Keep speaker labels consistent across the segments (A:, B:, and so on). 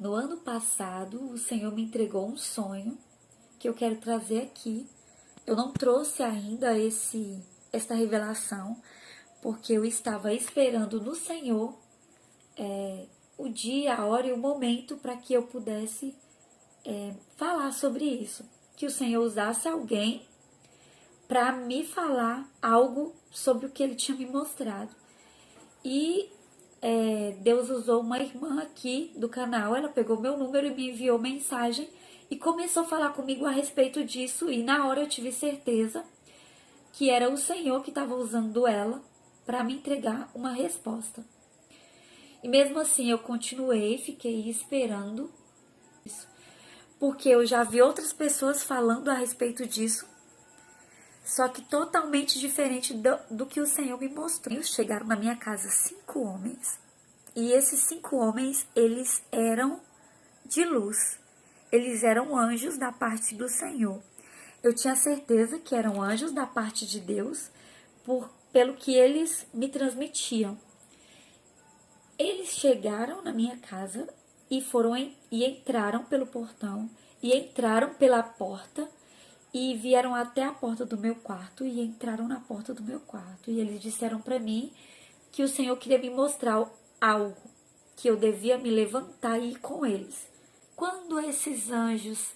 A: No ano passado, o Senhor me entregou um sonho que eu quero trazer aqui. Eu não trouxe ainda esta revelação, porque eu estava esperando no Senhor o dia, a hora e o momento para que eu pudesse falar sobre isso. Que o Senhor usasse alguém para me falar algo sobre o que Ele tinha me mostrado. E Deus usou uma irmã aqui do canal, ela pegou meu número e me enviou mensagem e começou a falar comigo a respeito disso, e na hora eu tive certeza que era o Senhor que estava usando ela para me entregar uma resposta. E mesmo assim eu continuei, fiquei esperando isso, porque eu já vi outras pessoas falando a respeito disso, só que totalmente diferente do que o Senhor me mostrou. Chegaram na minha casa 5 homens, e esses 5 homens, eles eram de luz. Eles eram anjos da parte do Senhor. Eu tinha certeza que eram anjos da parte de Deus, pelo que eles me transmitiam. Eles chegaram na minha casa e entraram pelo portão, e entraram pela porta, e vieram até a porta do meu quarto e entraram na porta do meu quarto. E eles disseram para mim que o Senhor queria me mostrar algo, que eu devia me levantar e ir com eles. Quando esses anjos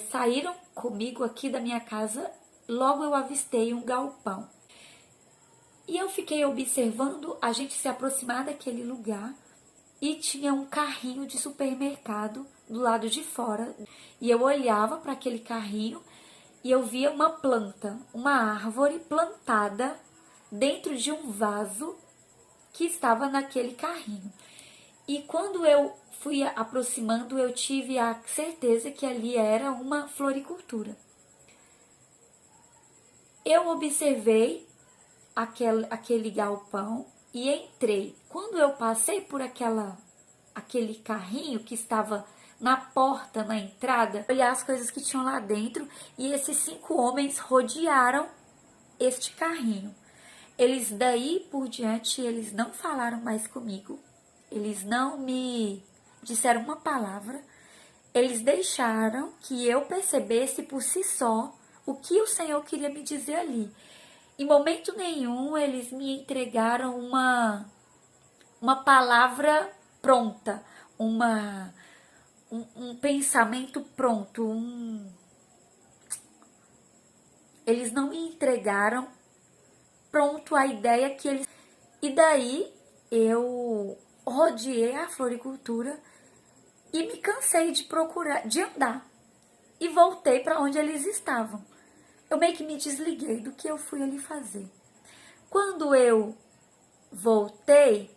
A: saíram comigo aqui da minha casa, logo eu avistei um galpão. E eu fiquei observando a gente se aproximar daquele lugar, e tinha um carrinho de supermercado do lado de fora. E eu olhava para aquele carrinho e eu via uma planta, uma árvore plantada dentro de um vaso que estava naquele carrinho. E quando eu fui aproximando, eu tive a certeza que ali era uma floricultura. Eu observei aquele galpão e entrei. Quando eu passei por aquele carrinho que estava na porta, na entrada, olhar as coisas que tinham lá dentro, e esses 5 homens rodearam este carrinho. Eles daí por diante, eles não falaram mais comigo, eles não me disseram uma palavra, eles deixaram que eu percebesse por si só o que o Senhor queria me dizer ali. Em momento nenhum eles me entregaram uma palavra pronta, um pensamento pronto, eles não me entregaram pronto a ideia que eles... E daí eu rodeei a floricultura e me cansei de procurar, de andar, e voltei para onde eles estavam. Eu meio que me desliguei do que eu fui ali fazer. Quando eu voltei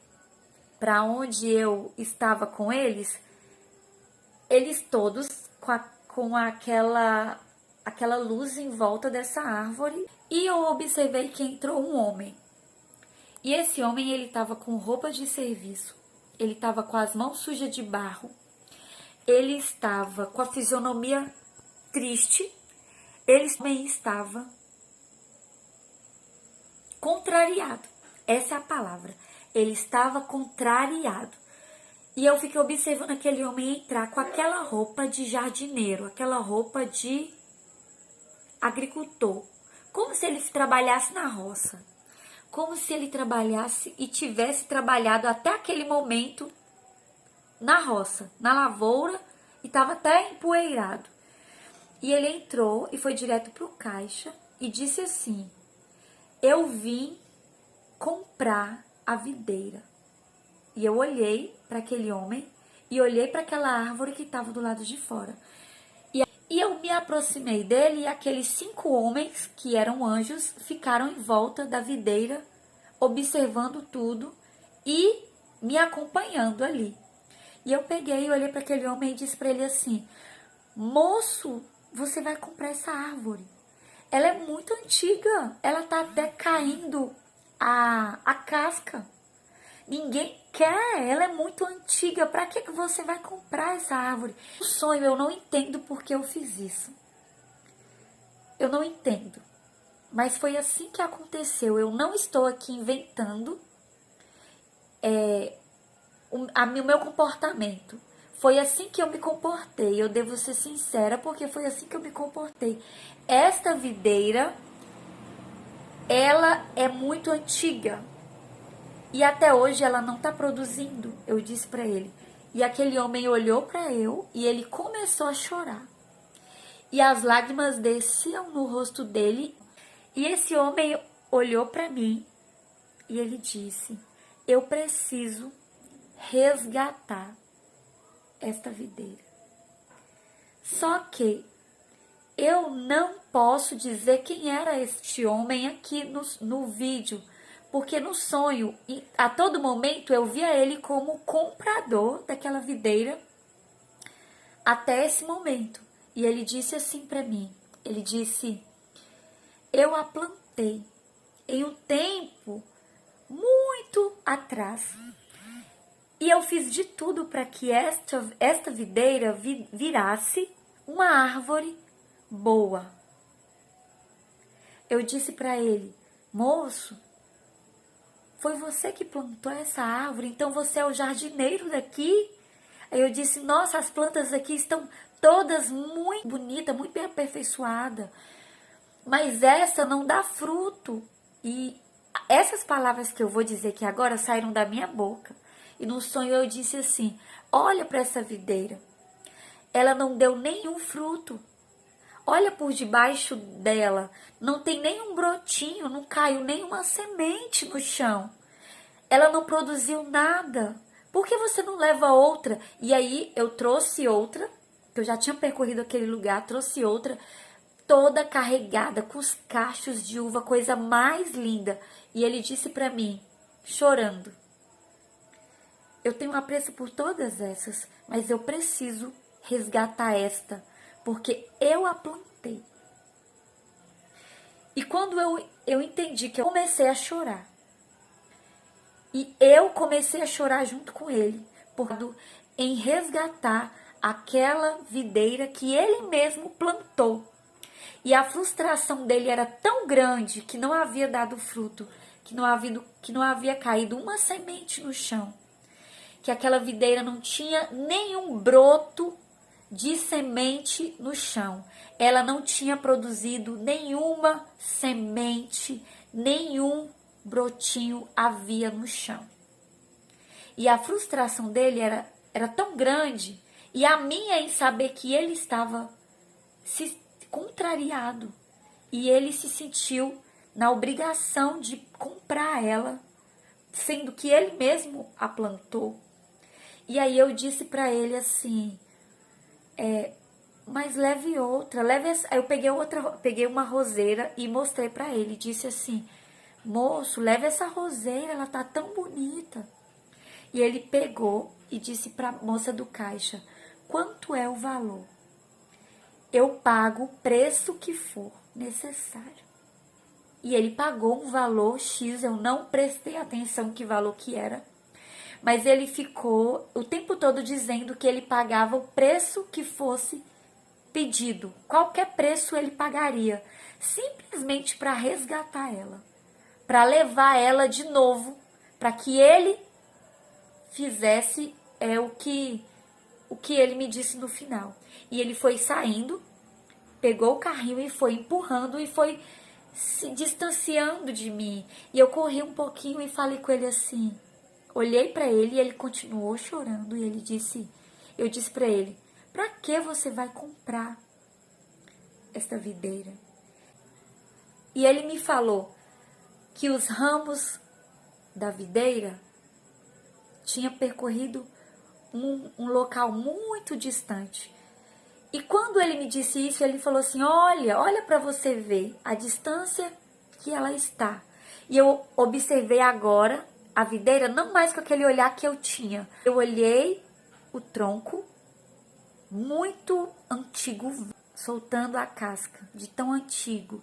A: para onde eu estava com eles todos com aquela luz em volta dessa árvore, e eu observei que entrou um homem. E esse homem, ele estava com roupa de serviço, ele estava com as mãos sujas de barro, ele estava com a fisionomia triste, ele também estava contrariado. Essa é a palavra. Ele estava contrariado. E eu fiquei observando aquele homem entrar com aquela roupa de jardineiro, aquela roupa de agricultor, como se ele trabalhasse na roça, como se ele trabalhasse e tivesse trabalhado até aquele momento na roça, na lavoura, e estava até empoeirado. E ele entrou e foi direto para o caixa e disse assim: eu vim comprar a videira. E eu olhei para aquele homem e olhei para aquela árvore que estava do lado de fora. E eu me aproximei dele, e aqueles 5 homens, que eram anjos, ficaram em volta da videira, observando tudo e me acompanhando ali. E eu peguei e olhei para aquele homem e disse para ele assim: moço, você vai comprar essa árvore. Ela é muito antiga, ela está até caindo a casca. Ninguém quer, ela é muito antiga. Para que você vai comprar essa árvore? O sonho, eu não entendo porque eu fiz isso. Eu não entendo. Mas foi assim que aconteceu. Eu não estou aqui inventando o meu comportamento. foi assim que eu me comportei. Eu devo ser sincera, porque foi assim que eu me comportei. Esta videira, ela é muito antiga. E até hoje ela não está produzindo, eu disse para ele. E aquele homem olhou para eu e ele começou a chorar. E as lágrimas desciam no rosto dele. E esse homem olhou para mim e ele disse: eu preciso resgatar esta videira. Só que eu não posso dizer quem era este homem aqui no vídeo, porque no sonho, a todo momento, eu via ele como comprador daquela videira até esse momento. E ele disse assim para mim, ele disse: eu a plantei em um tempo muito atrás. E eu fiz de tudo para que esta videira virasse uma árvore boa. Eu disse para ele: moço, foi você que plantou essa árvore, então você é o jardineiro daqui? Aí eu disse: nossa, as plantas aqui estão todas muito bonitas, muito bem aperfeiçoadas, mas essa não dá fruto. E essas palavras que eu vou dizer aqui agora saíram da minha boca. E no sonho eu disse assim: olha para essa videira, ela não deu nenhum fruto. Olha por debaixo dela, não tem nenhum brotinho, não caiu nenhuma semente no chão. Ela não produziu nada. Por que você não leva outra? E aí eu trouxe outra, que eu já tinha percorrido aquele lugar, trouxe outra, toda carregada, com os cachos de uva, coisa mais linda. E ele disse para mim, chorando: eu tenho apreço por todas essas, mas eu preciso resgatar esta, porque eu a plantei. E quando eu entendi que eu comecei a chorar, e eu comecei a chorar junto com ele, em resgatar aquela videira que ele mesmo plantou. E a frustração dele era tão grande que não havia dado fruto, que não havia caído uma semente no chão, que aquela videira não tinha nenhum broto de semente no chão. Ela não tinha produzido nenhuma semente, nenhum brotinho havia no chão. E a frustração dele era tão grande, e a minha em saber que ele estava contrariado, e ele se sentiu na obrigação de comprar ela, sendo que ele mesmo a plantou. E aí eu disse para ele assim: mas leve outra, leve essa. Aí eu peguei uma roseira e mostrei para ele, disse assim: moço, leve essa roseira, ela tá tão bonita. E ele pegou e disse para a moça do caixa: quanto é o valor? Eu pago o preço que for necessário. E ele pagou um valor X, eu não prestei atenção que valor que era, mas ele ficou o tempo todo dizendo que ele pagava o preço que fosse pedido, qualquer preço ele pagaria, simplesmente para resgatar ela, para levar ela de novo, para que ele fizesse o que ele me disse no final. E ele foi saindo, pegou o carrinho e foi empurrando e foi se distanciando de mim. E eu corri um pouquinho e falei com ele assim, olhei para ele e ele continuou chorando. E eu disse para ele: para que você vai comprar esta videira? E ele me falou que os ramos da videira tinha percorrido um local muito distante. E quando ele me disse isso, ele falou assim: olha para você ver a distância que ela está. E eu observei agora a videira, não mais com aquele olhar que eu tinha. Eu olhei o tronco, muito antigo, soltando a casca, de tão antigo.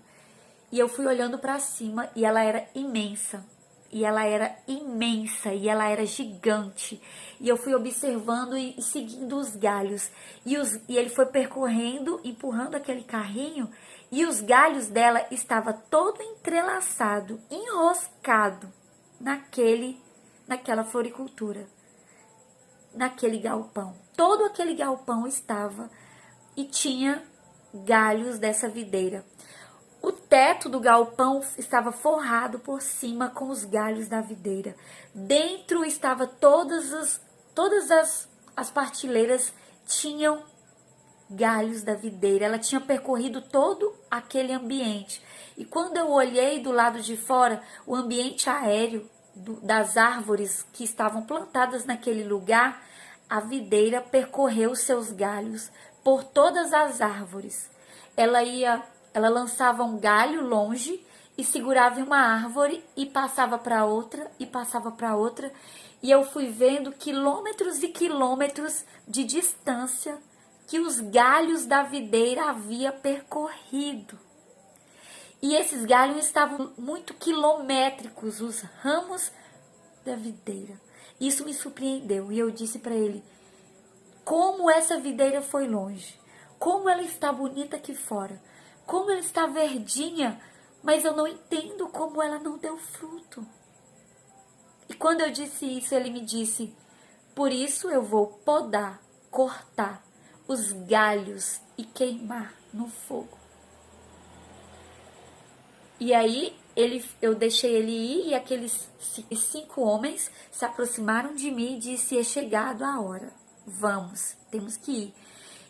A: E eu fui olhando para cima e ela era imensa. E ela era imensa, e ela era gigante. E eu fui observando e seguindo os galhos. E ele foi percorrendo, empurrando aquele carrinho, e os galhos dela estavam todo entrelaçado, enroscado naquela floricultura. naquele galpão. Todo aquele galpão estava e tinha galhos dessa videira. O teto do galpão estava forrado por cima com os galhos da videira. Dentro estava todas as partilheiras tinham galhos da videira. Ela tinha percorrido todo aquele ambiente. E quando eu olhei do lado de fora, o ambiente aéreo das árvores que estavam plantadas naquele lugar, a videira percorreu seus galhos por todas as árvores. Ela lançava um galho longe e segurava em uma árvore e passava para outra e passava para outra. E eu fui vendo quilômetros e quilômetros de distância que os galhos da videira havia percorrido. E esses galhos estavam muito quilométricos, os ramos da videira. Isso me surpreendeu e eu disse para ele, como essa videira foi longe, como ela está bonita aqui fora, como ela está verdinha, mas eu não entendo como ela não deu fruto. E quando eu disse isso, ele me disse, por isso eu vou podar, cortar os galhos e queimar no fogo. E aí eu deixei ele ir e aqueles 5 homens se aproximaram de mim e disse, é chegado a hora, vamos, temos que ir.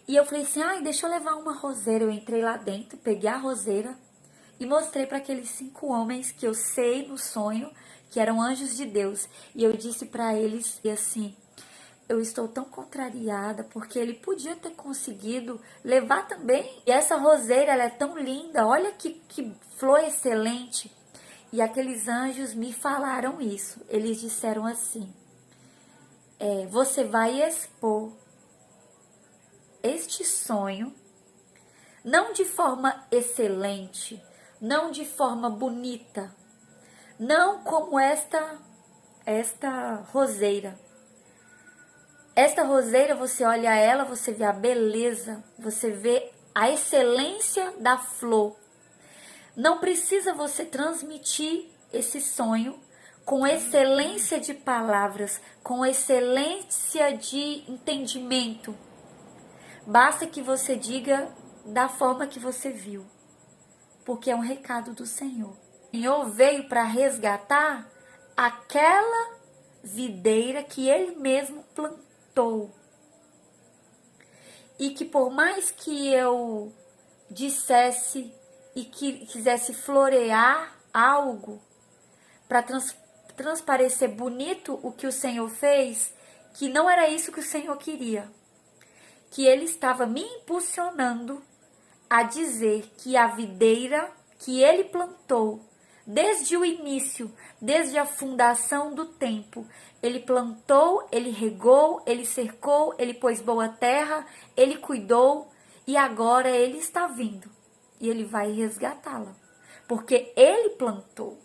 A: E eu falei assim, deixa eu levar uma roseira. Eu entrei lá dentro, peguei a roseira e mostrei para aqueles 5 homens que eu sei no sonho que eram anjos de Deus. E eu disse para eles assim, eu estou tão contrariada porque ele podia ter conseguido levar também. E essa roseira, ela é tão linda, olha que flor excelente. E aqueles anjos me falaram isso. Eles disseram assim, você vai expor este sonho, não de forma excelente, não de forma bonita, não como esta roseira. Esta roseira, você olha ela, você vê a beleza, você vê a excelência da flor. Não precisa você transmitir esse sonho com excelência de palavras, com excelência de entendimento. Basta que você diga da forma que você viu, porque é um recado do Senhor. O Senhor veio para resgatar aquela videira que Ele mesmo plantou. E que por mais que eu dissesse e que quisesse florear algo para transparecer bonito o que o Senhor fez, que não era isso que o Senhor queria. Que Ele estava me impulsionando a dizer que a videira que Ele plantou, desde o início, desde a fundação do tempo, Ele plantou, Ele regou, Ele cercou, Ele pôs boa terra, Ele cuidou e agora Ele está vindo e Ele vai resgatá-la. Porque Ele plantou,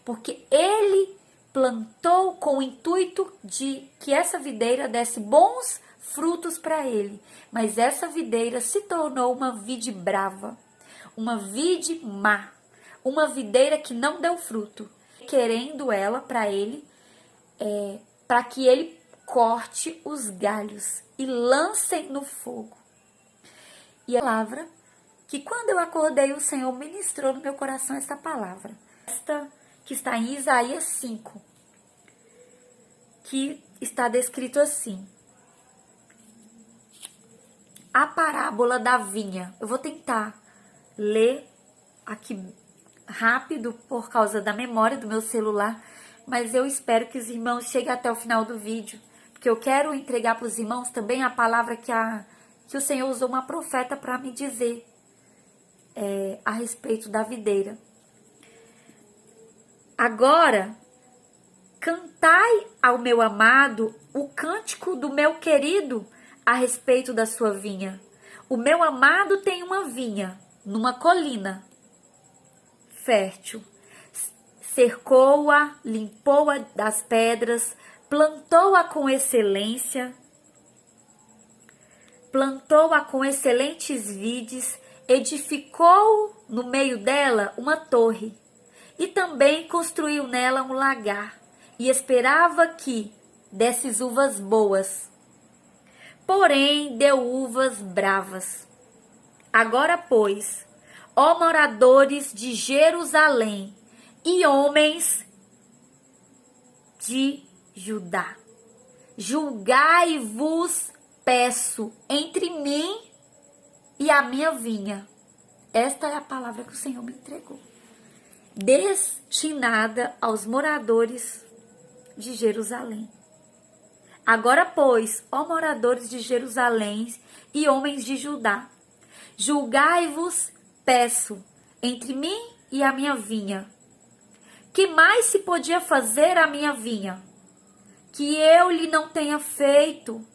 A: porque Ele plantou com o intuito de que essa videira desse bons frutos para ele, mas essa videira se tornou uma vide brava, uma vide má, uma videira que não deu fruto, querendo ela para ele, para que ele corte os galhos e lancem no fogo. E a palavra que quando eu acordei o Senhor ministrou no meu coração essa palavra, esta que está em Isaías 5, que está descrito assim: a parábola da vinha. Eu vou tentar ler aqui rápido por causa da memória do meu celular, mas eu espero que os irmãos cheguem até o final do vídeo, porque eu quero entregar para os irmãos também a palavra que o Senhor usou uma profeta para me dizer a respeito da videira. Agora, cantai ao meu amado o cântico do meu querido a respeito da sua vinha. O meu amado tem uma vinha numa colina fértil. Cercou-a, limpou-a das pedras, plantou-a com excelência, plantou-a com excelentes vides, edificou no meio dela uma torre e também construiu nela um lagar e esperava que desses uvas boas, porém deu uvas bravas. Agora, pois, ó moradores de Jerusalém e homens de Judá, julgai-vos, peço, entre mim e a minha vinha. Esta é a palavra que o Senhor me entregou, destinada aos moradores de Jerusalém. Agora, pois, ó moradores de Jerusalém e homens de Judá, julgai-vos, peço, entre mim e a minha vinha. Que mais se podia fazer à minha vinha, que eu lhe não tenha feito?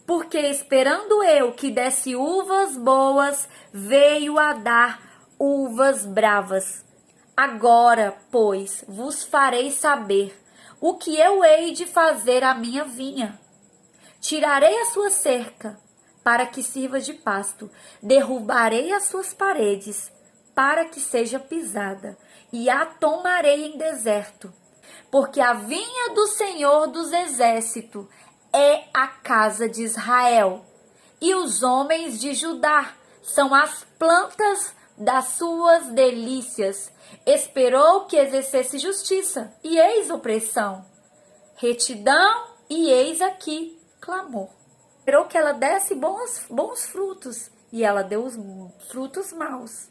A: Porque esperando eu que desse uvas boas, veio a dar uvas bravas. Agora, pois, vos farei saber o que eu hei de fazer à minha vinha. Tirarei a sua cerca, para que sirva de pasto, derrubarei as suas paredes, para que seja pisada, e a tomarei em deserto, porque a vinha do Senhor dos Exércitos é a casa de Israel, e os homens de Judá são as plantas das suas delícias. Esperou que exercesse justiça, e eis opressão, retidão, e eis aqui clamor. Esperou que ela desse bons frutos, e ela deu os frutos maus.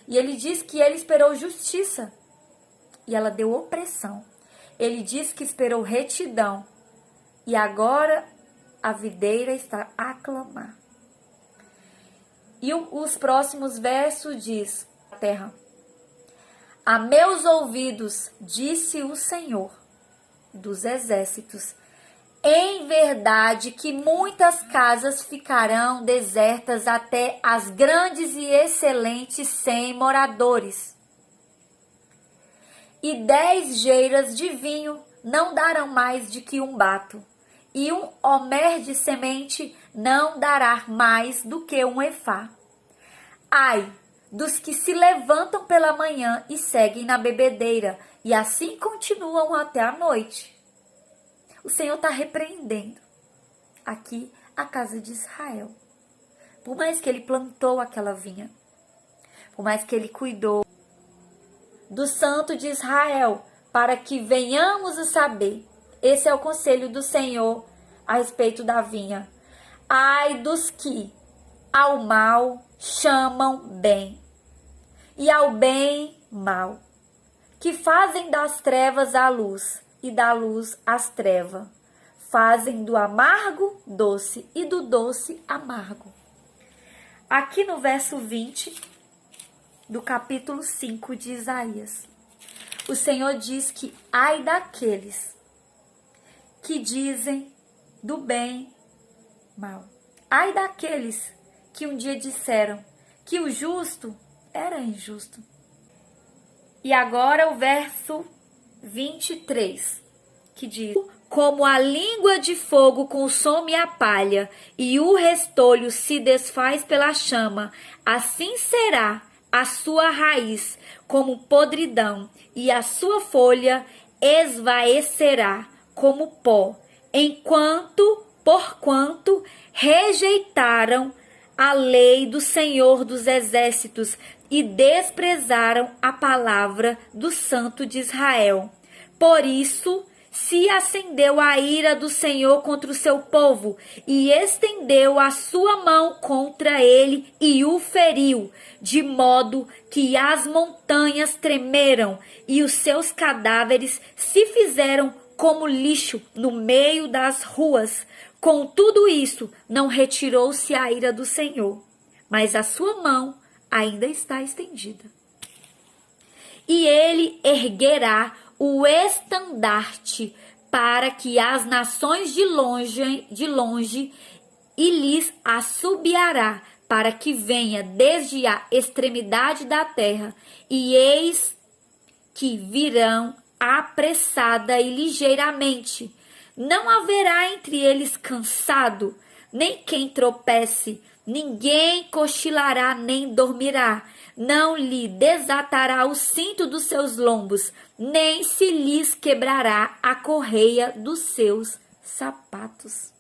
A: E ele diz que ele esperou justiça, e ela deu opressão. Ele diz que esperou retidão, e agora a videira está a clamar. E os próximos versos diz: a terra, a meus ouvidos, disse o Senhor dos Exércitos, em verdade que muitas casas ficarão desertas até as grandes e excelentes 100 moradores. E 10 geiras de vinho não darão mais de que um bato, e um homer de semente não dará mais do que um efá. Ai dos que se levantam pela manhã e seguem na bebedeira, e assim continuam até a noite. O Senhor está repreendendo aqui a casa de Israel. Por mais que ele plantou aquela vinha, por mais que ele cuidou do santo de Israel, para que venhamos a saber, esse é o conselho do Senhor a respeito da vinha. Ai dos que ao mal chamam bem, e ao bem mal, que fazem das trevas a luz, e da luz às trevas, fazem do amargo doce, e do doce amargo. Aqui no verso 20 do capítulo 5 de Isaías, o Senhor diz que ai daqueles que dizem do bem mal. Ai daqueles que um dia disseram que o justo era injusto. E agora o verso 23, que diz: como a língua de fogo consome a palha, e o restolho se desfaz pela chama, assim será a sua raiz como podridão, e a sua folha esvaecerá como pó, porquanto rejeitaram a lei do Senhor dos Exércitos e desprezaram a palavra do Santo de Israel. Por isso se acendeu a ira do Senhor contra o seu povo, e estendeu a sua mão contra ele e o feriu, de modo que as montanhas tremeram e os seus cadáveres se fizeram como lixo no meio das ruas. Com tudo isso, não retirou-se a ira do Senhor, mas a sua mão ainda está estendida. E ele erguerá o estandarte para que as nações de longe e lhes assobiará, para que venha desde a extremidade da terra, e eis que virão apressada e ligeiramente. Não haverá entre eles cansado, nem quem tropece, ninguém cochilará nem dormirá, não lhe desatará o cinto dos seus lombos, nem se lhes quebrará a correia dos seus sapatos.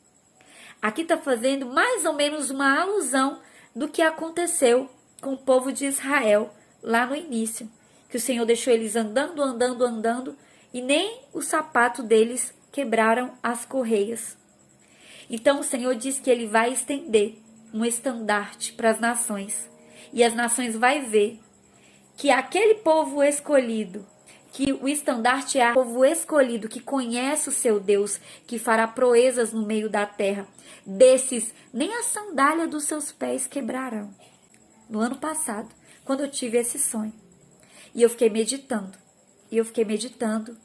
A: Aqui está fazendo mais ou menos uma alusão do que aconteceu com o povo de Israel lá no início. Que o Senhor deixou eles andando, andando, andando e nem o sapato deles quebraram as correias. Então o Senhor diz que Ele vai estender um estandarte para as nações. E as nações vai ver que aquele povo escolhido, que o estandarte é o povo escolhido, que conhece o seu Deus, que fará proezas no meio da terra. Desses, nem a sandália dos seus pés quebrarão. No ano passado, quando eu tive esse sonho, e eu fiquei meditando,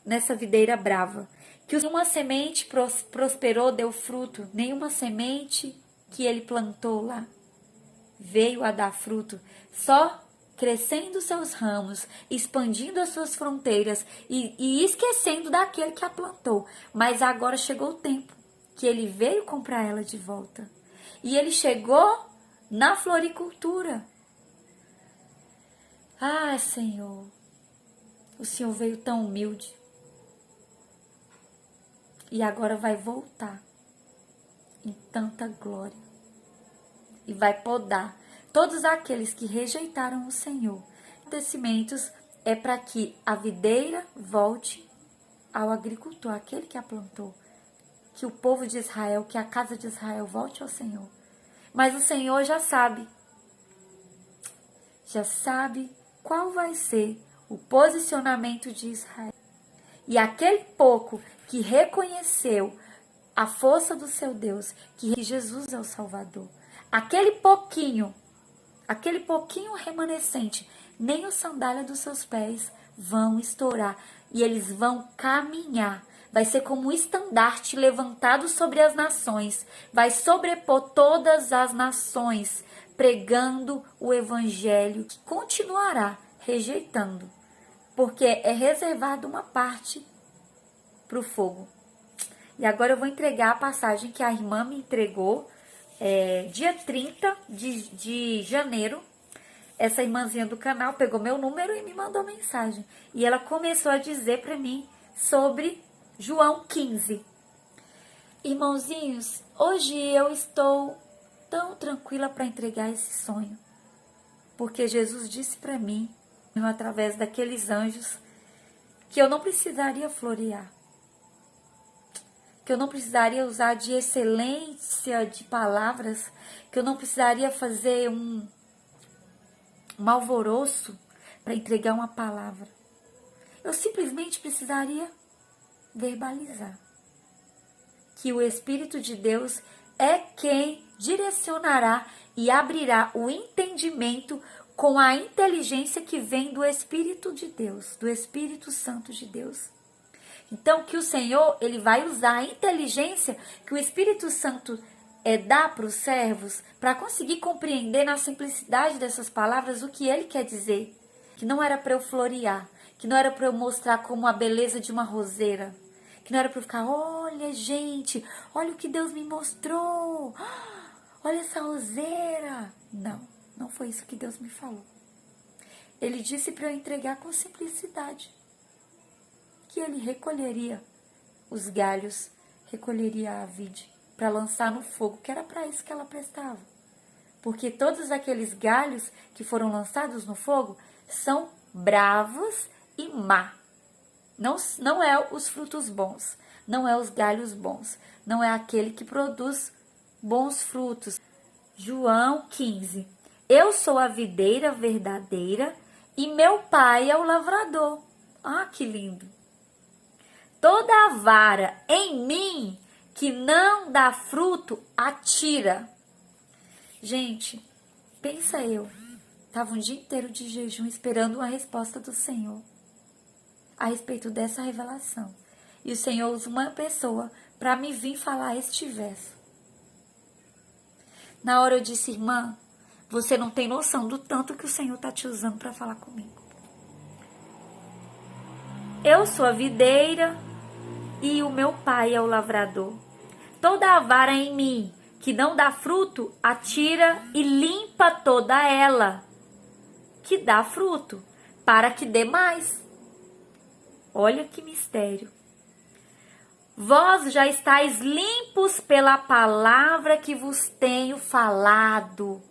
A: nessa videira brava, que uma semente prosperou, deu fruto, nenhuma semente que ele plantou lá veio a dar fruto, só crescendo seus ramos, expandindo as suas fronteiras e esquecendo daquele que a plantou. Mas agora chegou o tempo que ele veio comprar ela de volta. E ele chegou na floricultura. Ah, Senhor, o Senhor veio tão humilde. E agora vai voltar em tanta glória. E vai podar todos aqueles que rejeitaram o Senhor. Acontecimentos é para que a videira volte ao agricultor, aquele que a plantou. Que o povo de Israel, que a casa de Israel volte ao Senhor. Mas o Senhor já sabe qual vai ser o posicionamento de Israel. E aquele pouco que reconheceu a força do seu Deus, que Jesus é o Salvador, aquele pouquinho remanescente, nem a sandália dos seus pés vão estourar e eles vão caminhar. Vai ser como um estandarte levantado sobre as nações, vai sobrepor todas as nações, pregando o evangelho, que continuará rejeitando, porque é reservado uma parte para o fogo. E agora eu vou entregar a passagem que a irmã me entregou, dia 30 de janeiro. Essa irmãzinha do canal pegou meu número e me mandou mensagem. E ela começou a dizer para mim sobre João 15. Irmãozinhos, hoje eu estou tão tranquila para entregar esse sonho. Porque Jesus disse para mim, através daqueles anjos, que eu não precisaria florear. Que eu não precisaria usar de excelência de palavras, que eu não precisaria fazer um alvoroço para entregar uma palavra. Eu simplesmente precisaria verbalizar. Que o Espírito de Deus é quem direcionará e abrirá o entendimento com a inteligência que vem do Espírito de Deus, do Espírito Santo de Deus. Então, que o Senhor, Ele vai usar a inteligência que o Espírito Santo dá para os servos para conseguir compreender na simplicidade dessas palavras o que Ele quer dizer. Que não era para eu florear, que não era para eu mostrar como a beleza de uma roseira, que não era para eu ficar, olha gente, olha o que Deus me mostrou, olha essa roseira. Não, não foi isso que Deus me falou. Ele disse para eu entregar com simplicidade. Que ele recolheria os galhos, recolheria a vide para lançar no fogo, que era para isso que ela prestava. Porque todos aqueles galhos que foram lançados no fogo são bravos e má. Não é os frutos bons, não é os galhos bons, não é aquele que produz bons frutos. João 15. Eu sou a videira verdadeira e meu pai é o lavrador. Ah, que lindo! Toda a vara em mim que não dá fruto, atira. Gente, pensa eu. Estava um dia inteiro de jejum esperando uma resposta do Senhor a respeito dessa revelação. E o Senhor usa uma pessoa para me vir falar este verso. Na hora eu disse, irmã, você não tem noção do tanto que o Senhor está te usando para falar comigo. Eu sou a videira e o meu pai é o lavrador. Toda a vara em mim que não dá fruto, atira e limpa toda ela que dá fruto, para que dê mais. Olha que mistério. Vós já estáis limpos pela palavra que vos tenho falado.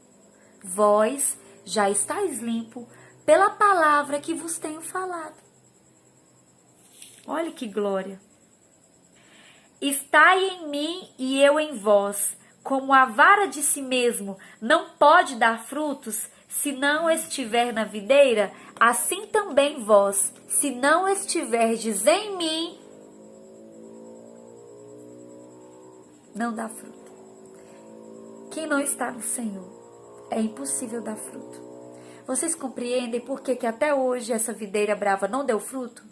A: Vós já estáis limpo pela palavra que vos tenho falado. Olha que glória. Estai em mim e eu em vós. Como a vara de si mesmo não pode dar frutos se não estiver na videira, assim também vós, se não estiverdes em mim, não dá fruto. Quem não está no Senhor, é impossível dar fruto. Vocês compreendem por que até hoje essa videira brava não deu fruto?